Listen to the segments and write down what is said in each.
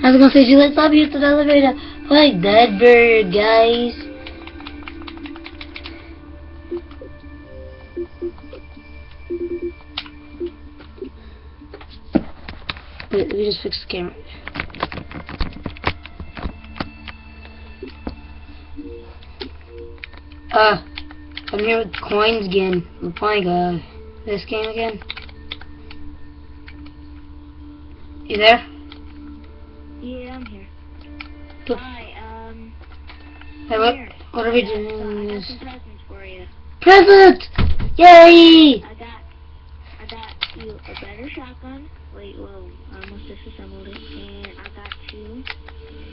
I was gonna say, let's stop here to the elevator. I like that bird, guys. Wait, let me just fix the camera. I'm here with coins again. We're playing this game again. You there? Yeah, I'm here. Hi, Hey, what are we doing? I got some presents for you. Present! Yay! I got you a better shotgun. Wait, whoa, I almost disassembled it. And I got you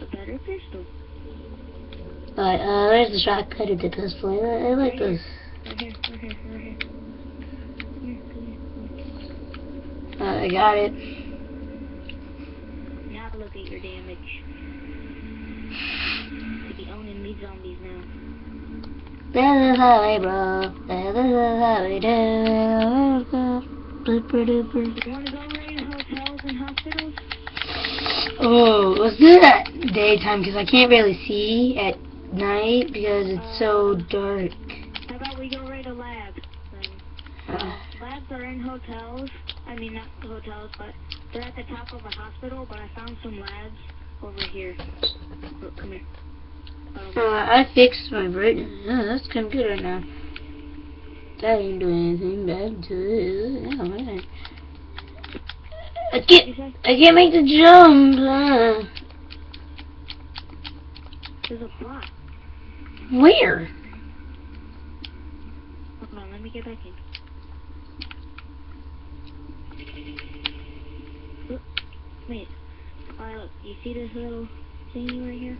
a better pistol. Alright, where's the shotgun and the pistol? I like this. Right here. I got it. Now look at your damage. You be owning these zombies now. This is how we bro. This is how we do. You wanna go raid hotels and hospitals? Oh, let's do that daytime because I can't really see at night because it's so dark. How about we go raid a lab? Labs are in hotels. I mean, not hotels, but they're at the top of a hospital. But I found some labs over here. Oh, come here. I fixed my brightness. Oh, that's kind of good right now. That ain't doing anything bad to it. Oh, man. I can't make the jump. There's a plot. Where? Hold on, let me get back in. Look, wait. Alright, look. You see this little thingy right here?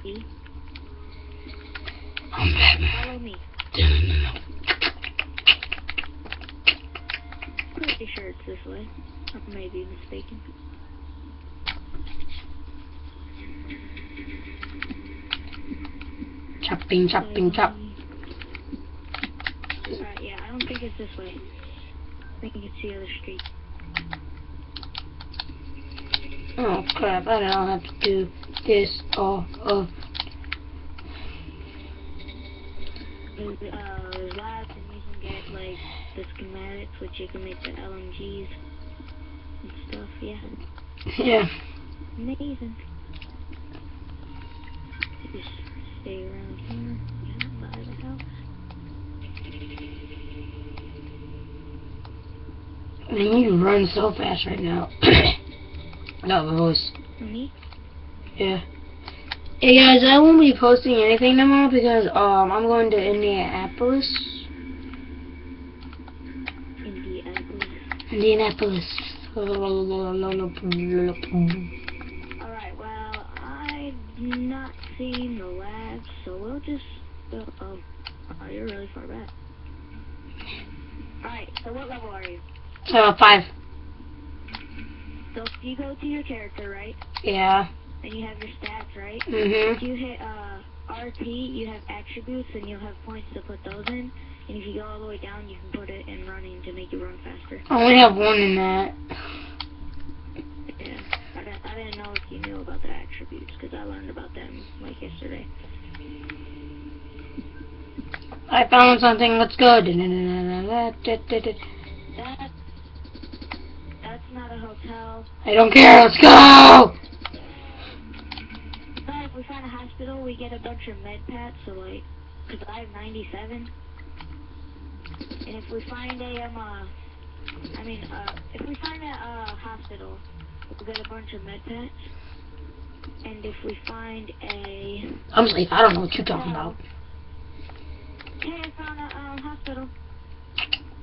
See? Follow me. No. Pretty sure it's this way. I may be mistaken. Chopping, chop. Alright, yeah, I don't think it's this way. I think it's the other street. Oh crap, I don't have to do this all of. There's labs and you can get like the schematics, which you can make the LMGs and stuff, yeah. Yeah. Amazing. Just stay around here, by the house. I mean, you run so fast right now. Got my voice. Me? Yeah. Hey guys, I won't be posting anything tomorrow because I'm going to Indianapolis. Indianapolis. Alright, well, I've not seen the labs, so we'll just go. Oh, you're really far back. Alright, so what level are you? 5. So you go to your character, right? Yeah. And you have your stats, right? Mhm. If you hit RT, you have attributes, and you'll have points to put those in. And if you go all the way down, you can put it in running to make you run faster. I only have 1 in that. Yeah, I didn't know if you knew about the attributes, because I learned about them, like, yesterday. I found something, let's go. That's not a hotel. I don't care, let's go! But if we find a hospital, we get a bunch of med pats, so like, because I have 97. And if we find if we find a hospital, we'll get a bunch of med pats. And if we find I'm safe, I don't know what you're talking about. Hey, I found a hospital.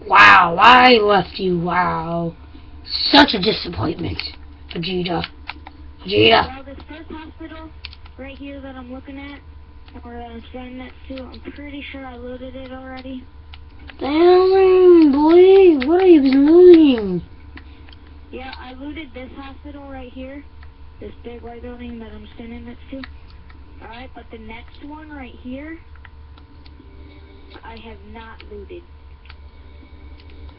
Wow, I left you, wow. Such a disappointment, Vegeta. Well, this first hospital right here that I'm looking at, or that I'm standing next to, I'm pretty sure I looted it already. Damn, boy, what have you been looting? Yeah, I looted this hospital right here, this big white building that I'm standing next to. Alright, but the next one right here, I have not looted.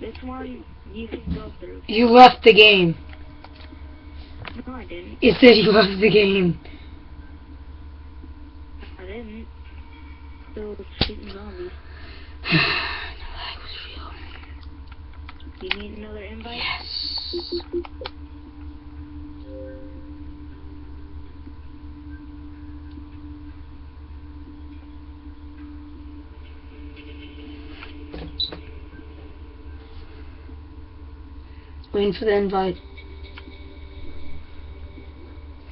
This one, you can go through. You left the game. didn't. You said you loved the game. I didn't. Still shooting zombies. No, that was real. You need another invite? Yes. Waiting for the invite.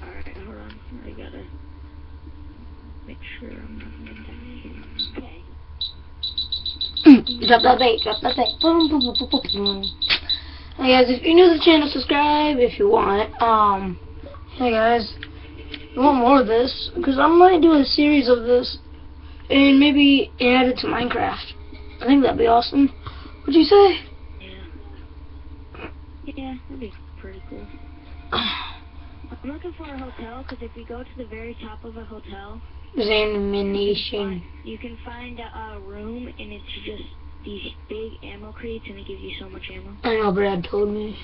Alright, hold on. I gotta make sure I'm not gonna die. Okay. Drop that bait, drop that bait. Boom, boom, boom, boom, boom, boom. Hey guys, if you're new to the channel, subscribe if you want. Hey guys, you want more of this? Because I might do a series of this and maybe add it to Minecraft. I think that'd be awesome. What'd you say? Yeah, that'd be pretty cool. I'm looking for a hotel, because if you go to the very top of a hotel, Examination. you can find a room, and it's just these big ammo crates, and it gives you so much ammo. I know, Brad told me.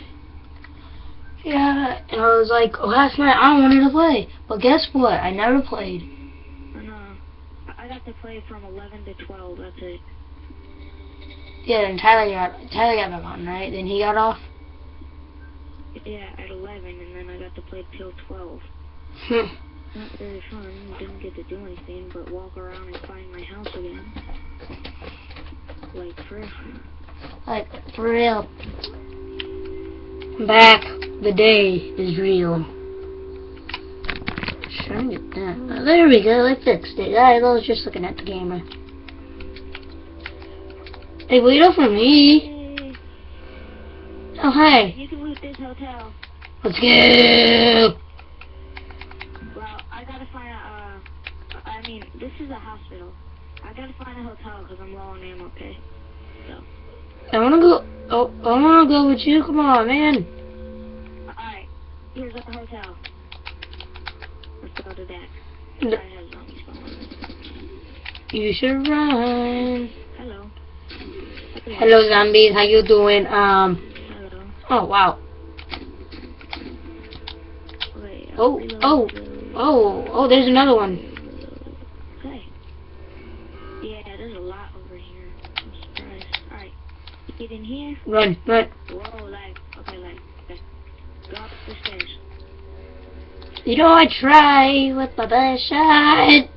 Yeah, and I was like, last night I wanted to play. But guess what? I never played. I know. I got to play from 11 to 12, that's it. Yeah, and Tyler got back on, right? Then he got off. Yeah, at 11, and then I got to play till 12. Not very fun. Didn't get to do anything but walk around and find my house again. Like, for real. Like, for real. Back. The day is real. Trying to get that. Oh, there we go. I fixed it. I was just looking at the camera. Hey, wait up for me. Hey. Oh, hi. You can loot this hotel. Let's go. Well, I gotta find this is a hospital. I gotta find a hotel because I'm low on ammo, okay? So. I wanna go. Oh, I wanna go with you. Come on, man. Alright, here's a hotel. Let's go to that. No. I have zombies following me. You should run. Hello. Hello, zombies. How you doing? Hello. Oh, wow. Wait, Oh, there's another one. Okay. Yeah, there's a lot over here. I'm surprised. Alright. Get in here. Run, run. Whoa, lag. Okay, lag. Okay. Go up the stairs. You know, I try with my best shot.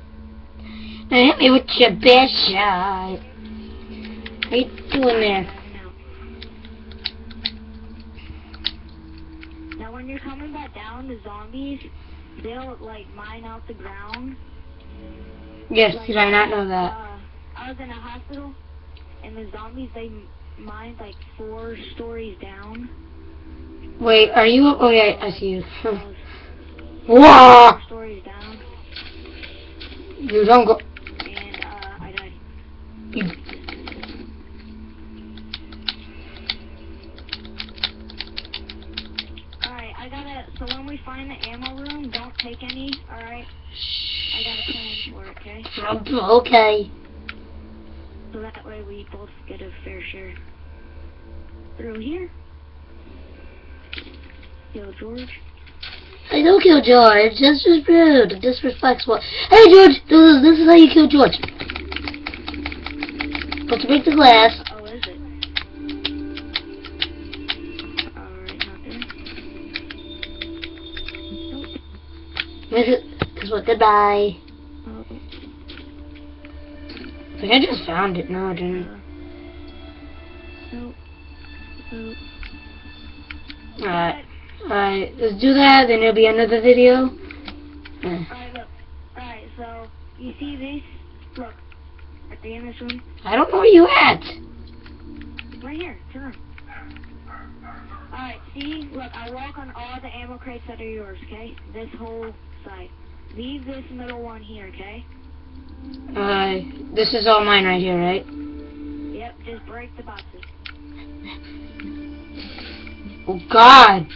Now hit me with your best shot. How you doing there? Now when you're coming back down, the zombies, they'll like mine out the ground. Yes, Like, did I not know that? I was in a hospital, and the zombies, they mined like 4 stories down. Wait, are you up? Oh yeah, I see you. Whoa! 4 stories down. You don't go. And I died. You. Alright, so when we find the ammo room, don't take any, alright? I got a plan for it, okay? Okay. So that way we both get a fair share. Through here. Kill George. Hey, don't kill George. That's just rude. It disrespectful. Hey, George, this is how you kill George. But to break the glass. Oh, is it? Alright, not there. Nope. Guess what? Goodbye. Oh. I think I just found it. No, I didn't. Nope. Nope. Alright. Alright, let's do that, then there'll be another video. Alright, look. Alright, so, you see this? Look. At the end of this room. I don't know where you at. Right here. Turn. Alright, see? Look, I walk on all the ammo crates that are yours, okay? This whole side. Leave this middle one here, okay? This is all mine right here, right? Yep, just break the boxes. Oh, God.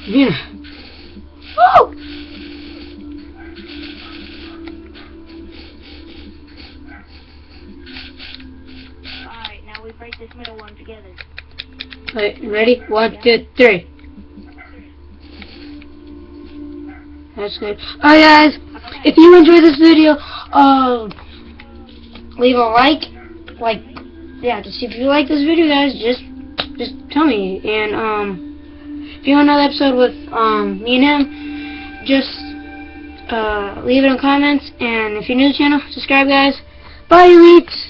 Yeah. Woo! Alright, now we break this middle one together. Alright, ready? 1, 2, 3. That's good. Alright guys, if you enjoyed this video, leave a like, just if you like this video guys, just tell me. And if you want another episode with me and him, just leave it in the comments. And if you're new to the channel, subscribe guys. Bye, elites!